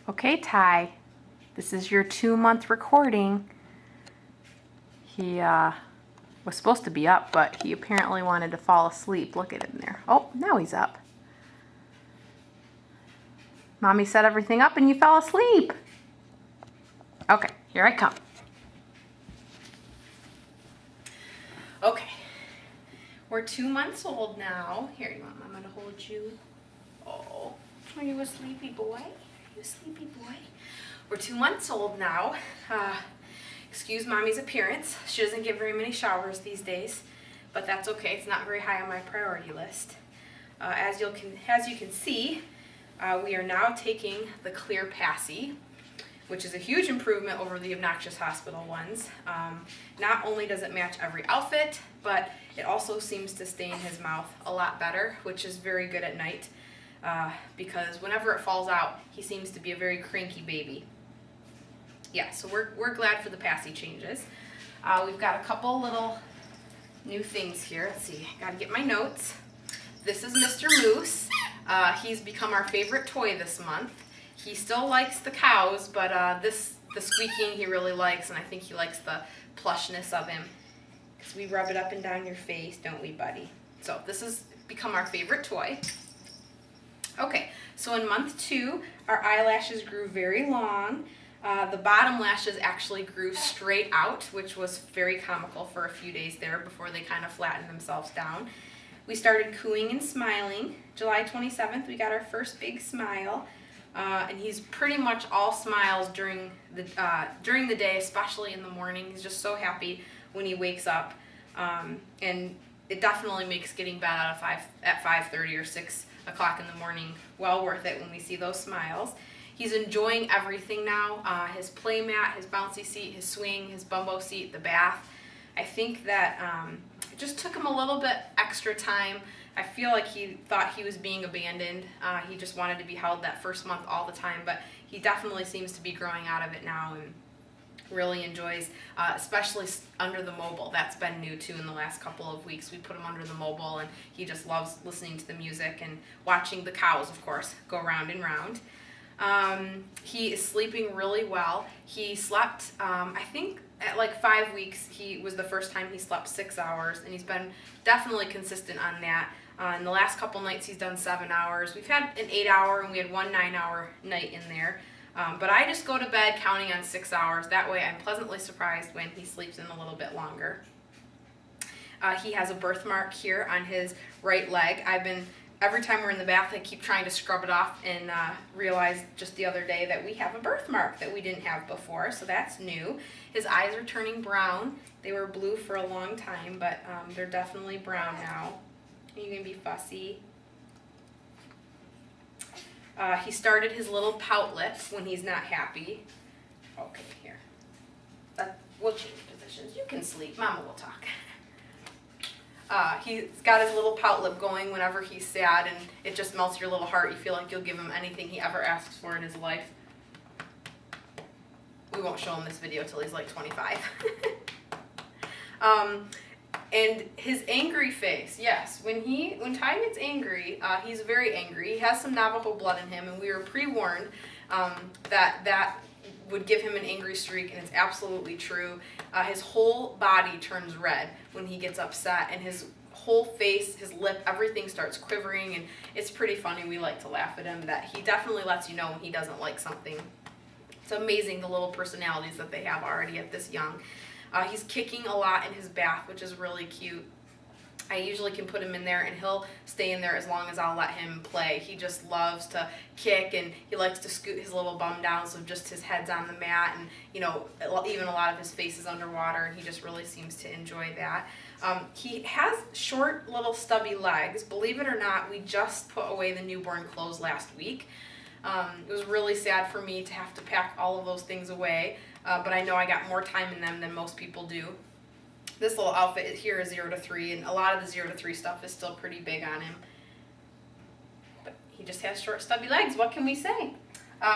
Okay, Ty, this is your 2-month recording. He was supposed to be up, but he apparently wanted to fall asleep. Look at him there. Oh, now he's up. Mommy set everything up and you fell asleep. Okay, here I come. Okay, we're 2 months old now. Here, you want Mama to hold you? Oh, are you a sleepy boy? Are you a sleepy boy? We're 2 months old now. Excuse Mommy's appearance. She doesn't get very many showers these days, but that's okay. It's not very high on my priority list. As you can see, we are now taking the Clear Passy, which is a huge improvement over the obnoxious hospital ones. Not only does it match every outfit, but it also seems to stay in his mouth a lot better, which is very good at night, because whenever it falls out, he seems to be a very cranky baby. Yeah, so we're glad for the Passy changes. We've got a couple little new things here. Let's see, gotta get my notes. This is Mr. Moose. He's become our favorite toy this month. He still likes the cows, but the squeaking he really likes, and I think he likes the plushness of him. Because we rub it up and down your face, don't we, buddy? So this has become our favorite toy. Okay, so in month 2, our eyelashes grew very long. The bottom lashes actually grew straight out, which was very comical for a few days there before they kind of flattened themselves down. We started cooing and smiling. July 27th, we got our first big smile. And he's pretty much all smiles during the day, especially in the morning. He's just so happy when he wakes up. And it definitely makes getting bed out at 5:30 or 6 o'clock in the morning well worth it when we see those smiles. He's enjoying everything now, his play mat, his bouncy seat, his swing, his bumbo seat, the bath. I think that it just took him a little bit extra time. I feel like he thought he was being abandoned. He just wanted to be held that first month all the time, but he definitely seems to be growing out of it now and really enjoys, especially under the mobile. That's been new too in the last couple of weeks. We put him under the mobile and he just loves listening to the music and watching the cows, of course, go round and round. He is sleeping really well. He slept, I think at like 5 weeks, he was the first time he slept 6 hours, and he's been definitely consistent on that. In the last couple nights, he's done 7 hours. We've had an 8-hour and we had one 9-hour night in there. But I just go to bed counting on 6 hours. That way I'm pleasantly surprised when he sleeps in a little bit longer. He has a birthmark here on his right leg. Every time we're in the bath, I keep trying to scrub it off and realized just the other day that we have a birthmark that we didn't have before, so that's new. His eyes are turning brown. They were blue for a long time, but they're definitely brown now. Are you gonna be fussy? He started his little pout lips when he's not happy. Okay, here. We'll change positions. You can sleep. Mama will talk. He's got his little pout lip going whenever he's sad, and it just melts your little heart. You feel like you'll give him anything he ever asks for in his life. We won't show him this video till he's like 25. And his angry face, yes, when Ty gets angry, he's very angry. He has some Navajo blood in him, and we were pre-warned that would give him an angry streak, and it's absolutely true. His whole body turns red when he gets upset, and his whole face, his lip, everything starts quivering, and it's pretty funny. We like to laugh at him that he definitely lets you know when he doesn't like something. It's amazing the little personalities that they have already at this young. He's kicking a lot in his bath, which is really cute. I usually can put him in there and he'll stay in there as long as I'll let him play. He just loves to kick, and he likes to scoot his little bum down so just his head's on the mat, and even a lot of his face is underwater, and he just really seems to enjoy that. He has short little stubby legs. Believe it or not, we just put away the newborn clothes last week. It was really sad for me to have to pack all of those things away, but I know I got more time in them than most people do. This little outfit here is 0 to 3, and a lot of the 0 to 3 stuff is still pretty big on him. But he just has short, stubby legs. What can we say?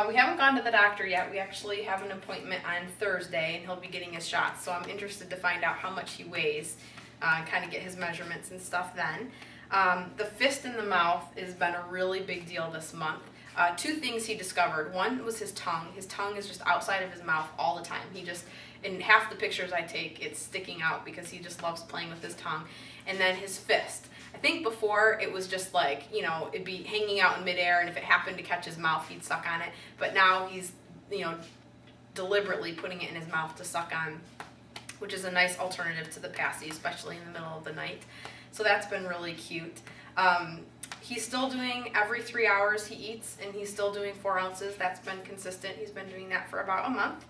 We haven't gone to the doctor yet. We actually have an appointment on Thursday, and he'll be getting his shots. So I'm interested to find out how much he weighs, and kind of get his measurements and stuff then. The fist in the mouth has been a really big deal this month. Two things he discovered. One was his tongue. His tongue is just outside of his mouth all the time. In half the pictures I take, it's sticking out because he just loves playing with his tongue. And then his fist. I think before it was just like, it'd be hanging out in midair, and if it happened to catch his mouth, he'd suck on it. But now he's, deliberately putting it in his mouth to suck on, which is a nice alternative to the passy, especially in the middle of the night. So that's been really cute. He's still doing every 3 hours he eats, and he's still doing 4 ounces. That's been consistent. He's been doing that for about a month.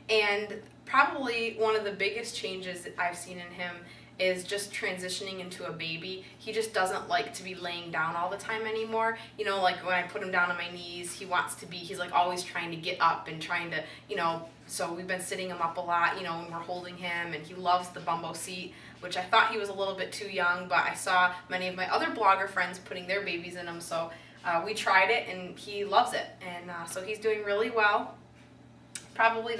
And probably one of the biggest changes that I've seen in him is just transitioning into a baby. He just doesn't like to be laying down all the time anymore. Like when I put him down on my knees, he's like always trying to get up and trying to, so we've been sitting him up a lot, when we're holding him, and he loves the bumbo seat, which I thought he was a little bit too young, but I saw many of my other blogger friends putting their babies in him, so we tried it, and he loves it, and so he's doing really well. Probably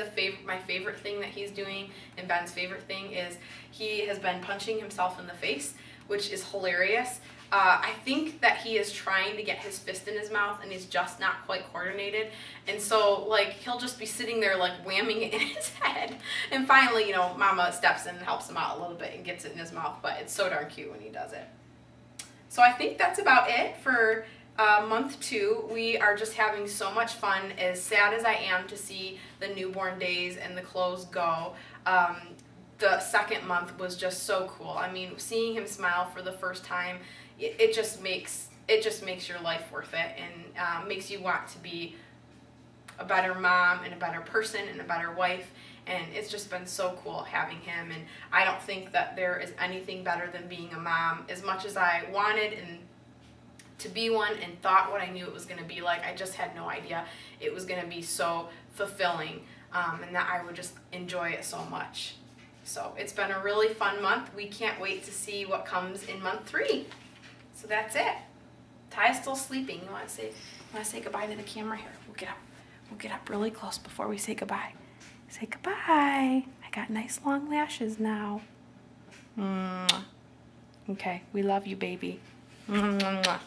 my favorite thing that he's doing, and Ben's favorite thing, is he has been punching himself in the face, which is hilarious. I think that he is trying to get his fist in his mouth, and he's just not quite coordinated. And so, he'll just be sitting there, whamming it in his head. And finally, Mama steps in and helps him out a little bit and gets it in his mouth. But it's so darn cute when he does it. So I think that's about it for month 2. We are just having so much fun. As sad as I am to see the newborn days and the clothes go, the second month was just so cool. I mean, seeing him smile for the first time, it just makes your life worth it, and makes you want to be a better mom and a better person and a better wife. And it's just been so cool having him, and I don't think that there is anything better than being a mom. As much as I wanted and to be one and thought what I knew it was going to be like, I just had no idea it was going to be so fulfilling, and that I would just enjoy it so much. So it's been a really fun month. We can't wait to see what comes in month 3. So that's it. Ty's still sleeping. You want to say goodbye to the camera here? We'll get up really close before we say goodbye. Say goodbye. I got nice long lashes now. Okay, we love you, baby. Mwah.